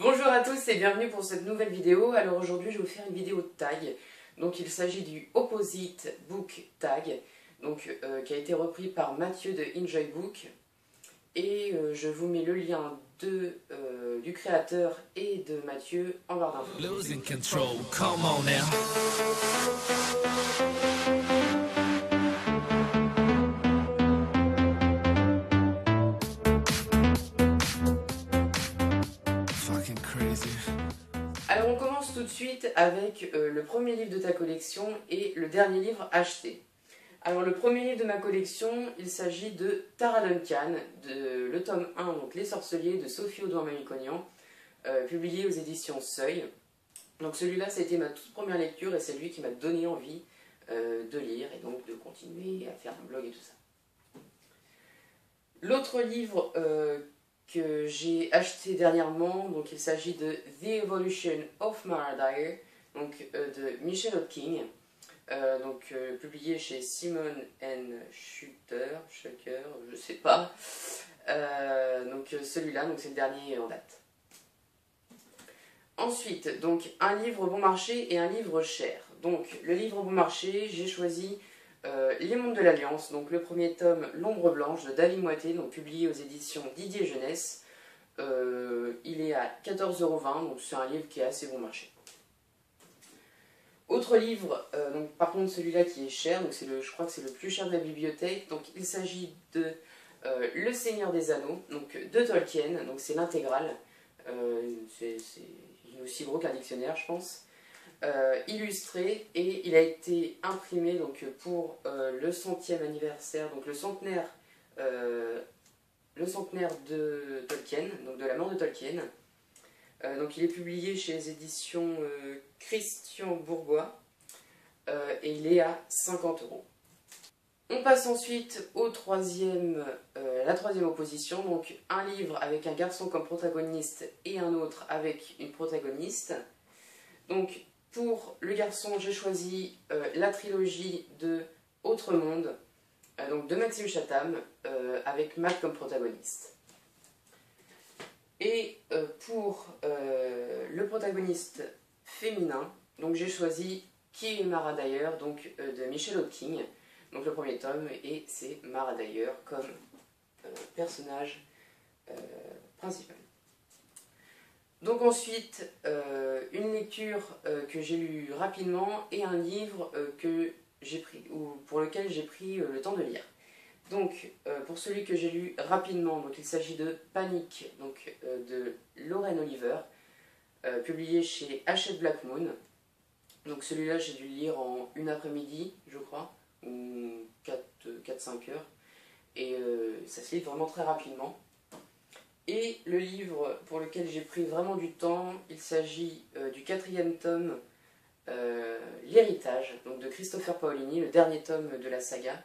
Bonjour à tous et bienvenue pour cette nouvelle vidéo. Alors aujourd'hui je vais vous faire une vidéo de tag. Donc il s'agit du Opposite Book Tag, qui a été repris par Mathieu de Enjoy Book. Et je vous mets le lien du créateur et de Mathieu en barre d'infos. Losing control, come on now. Fucking crazy. Alors on commence tout de suite avec le premier livre de ta collection et le dernier livre acheté. Alors le premier livre de ma collection, il s'agit de Tara Duncan, le tome 1, donc Les Sorceliers de Sophie Audouin-Mamikonian, publié aux éditions Seuil. Donc celui-là, ça a été ma toute première lecture et c'est lui qui m'a donné envie de lire et donc de continuer à faire un blog et tout ça. L'autre livre que j'ai acheté dernièrement, donc il s'agit de The Evolution of Mara Dyer, de Michelle Hawking, publié chez Simon & Schuster, je sais pas. Celui-là, c'est le dernier en date. Ensuite, donc un livre bon marché et un livre cher. Donc le livre bon marché, j'ai choisi Les Mondes de l'Alliance, donc le premier tome, L'Ombre Blanche de David Moité, donc publié aux éditions Didier Jeunesse. Il est à 14,20 €, donc c'est un livre qui est assez bon marché. Autre livre, par contre celui-là qui est cher, je crois que c'est le plus cher de la bibliothèque, donc il s'agit de Le Seigneur des Anneaux, de Tolkien, donc c'est l'intégrale, c'est aussi gros qu'un dictionnaire je pense, illustré, et il a été imprimé pour le 100e anniversaire, donc le centenaire de Tolkien, donc de la mort de Tolkien. Il est publié chez les éditions Christian Bourgois et il est à 50 €. On passe ensuite la troisième opposition, donc un livre avec un garçon comme protagoniste et un autre avec une protagoniste. Donc pour le garçon, j'ai choisi la trilogie de Autre Monde, de Maxime Chatham, avec Matt comme protagoniste. Et pour le protagoniste féminin, j'ai choisi Qui est Mara Dyer, de Michelle Hawking, le premier tome, et c'est Mara Dyer comme personnage principal. Donc ensuite, une lecture que j'ai lue rapidement et un livre pour lequel j'ai pris le temps de lire. Donc, pour celui que j'ai lu rapidement, il s'agit de Panique, de Lorraine Oliver, publié chez Hachette Black Moon. Donc celui-là, j'ai dû le lire en une après-midi, je crois, ou 4-5 heures, et ça se lit vraiment très rapidement. Et le livre pour lequel j'ai pris vraiment du temps, il s'agit du 4e tome, L'Héritage, de Christopher Paolini, le dernier tome de la saga.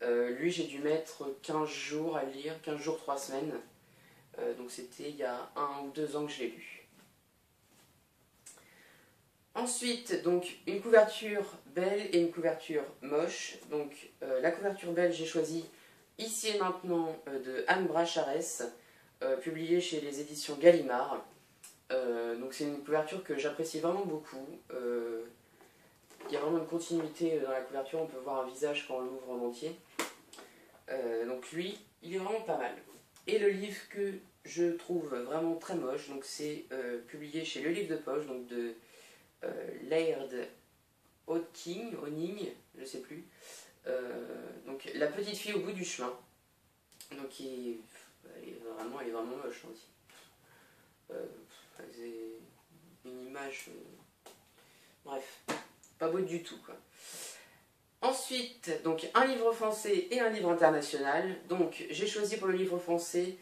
Lui, j'ai dû mettre 15 jours à le lire, 15 jours, 3 semaines. C'était il y a 1 ou 2 ans que je l'ai lu. Ensuite, une couverture belle et une couverture moche. La couverture belle, j'ai choisi Ici et Maintenant de Anne Bracharès, publiée chez les éditions Gallimard. C'est une couverture que j'apprécie vraiment beaucoup. Il y a vraiment une continuité dans la couverture, on peut voir un visage quand on l'ouvre en entier. Lui, il est vraiment pas mal. Et le livre que je trouve vraiment très moche, c'est publié chez Le Livre de Poche, de Laird Honing, je sais plus. La petite fille au bout du chemin. Elle est vraiment moche aussi. C'est une image... bref, pas beau du tout quoi. Ensuite, un livre français et un livre international. J'ai choisi pour le livre français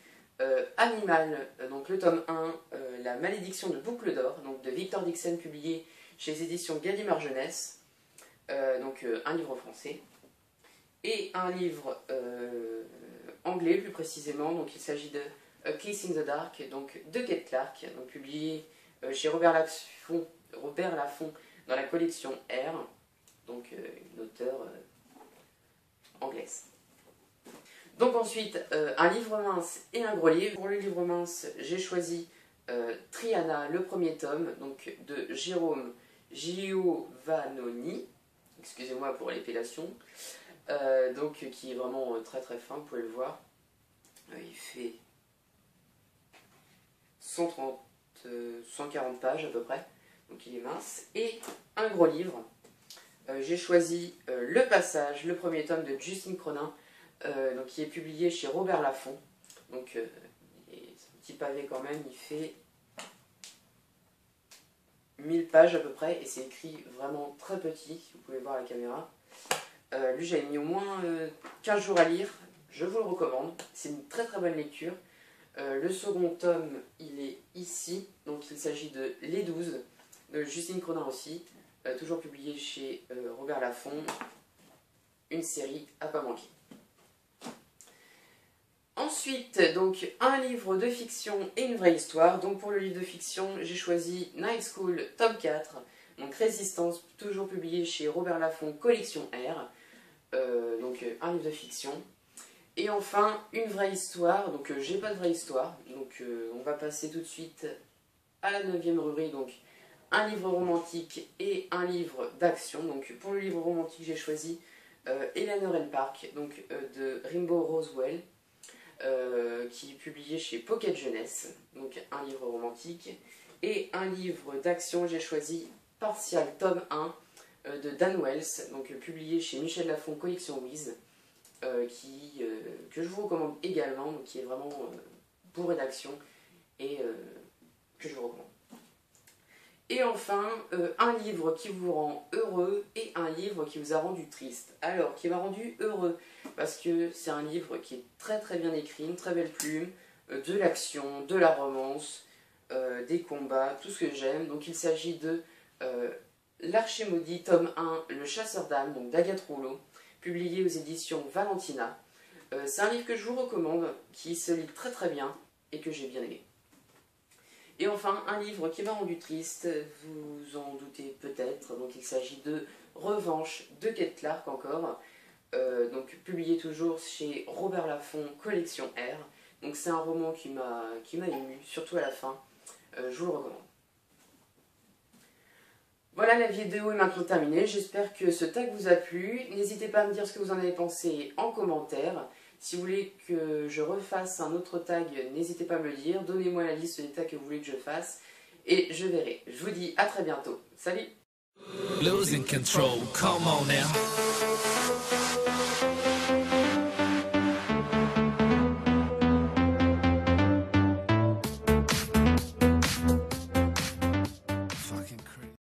Animal, le tome 1, La Malédiction de Boucle d'Or, de Victor Dixon, publié chez les éditions Gallimard Jeunesse. Un livre français. Et un livre anglais plus précisément, il s'agit de A Kiss in the Dark, de Kate Clark, publié chez Robert Laffont dans la collection R. Une auteure anglaise. Ensuite, un livre mince et un gros livre. Pour le livre mince, j'ai choisi Triana, le premier tome, donc de Jérôme Giovanoni, excusez-moi pour l'épellation, donc qui est vraiment très très fin, vous pouvez le voir. Il fait 140 pages à peu près, donc il est mince, et un gros livre. J'ai choisi Le Passage, le premier tome de Justine Cronin, donc qui est publié chez Robert Laffont. Donc c'est un petit pavé quand même, il fait 1000 pages à peu près, et c'est écrit vraiment très petit, si vous pouvez voir la caméra. Lui j'avais mis au moins 15 jours à lire, je vous le recommande, c'est une très très bonne lecture. Le second tome il est ici, donc il s'agit de Les 12, de Justine Cronin aussi, toujours publié chez Robert Laffont, une série à pas manquer. Ensuite, donc un livre de fiction et une vraie histoire. Donc pour le livre de fiction, j'ai choisi Night School tome 4, donc Résistance, toujours publié chez Robert Laffont, collection R. Donc un livre de fiction. Et enfin, une vraie histoire. Donc j'ai pas de vraie histoire, donc on va passer tout de suite à la 9e rubrique. Donc un livre romantique et un livre d'action. Donc pour le livre romantique, j'ai choisi Eleanor and Park, donc de Rimbaud Roswell, qui est publié chez Pocket Jeunesse, donc un livre romantique. Et un livre d'action, j'ai choisi Partial tome 1 de Dan Wells, donc publié chez Michel Lafon, collection Wiz, que je vous recommande également, donc qui est vraiment bourré d'action et que je vous recommande. Et enfin, un livre qui vous rend heureux et un livre qui vous a rendu triste. Alors, qui m'a rendu heureux, parce que c'est un livre qui est très très bien écrit, une très belle plume, de l'action, de la romance, des combats, tout ce que j'aime. Donc il s'agit de L'Archémaudit, tome 1, Le Chasseur d'âmes, donc d'Agathe Rouleau, publié aux éditions Valentina. C'est un livre que je vous recommande, qui se lit très très bien et que j'ai bien aimé. Et enfin, un livre qui m'a rendu triste, vous en doutez peut-être, donc il s'agit de Revanche de Kate Clark encore, donc publié toujours chez Robert Laffont, collection R. Donc c'est un roman qui m'a ému, surtout à la fin, je vous le recommande. Voilà, la vidéo est maintenant terminée, j'espère que ce tag vous a plu. N'hésitez pas à me dire ce que vous en avez pensé en commentaire. Si vous voulez que je refasse un autre tag, n'hésitez pas à me le dire. Donnez-moi la liste des tags que vous voulez que je fasse et je verrai. Je vous dis à très bientôt. Salut! Losing control, come on now.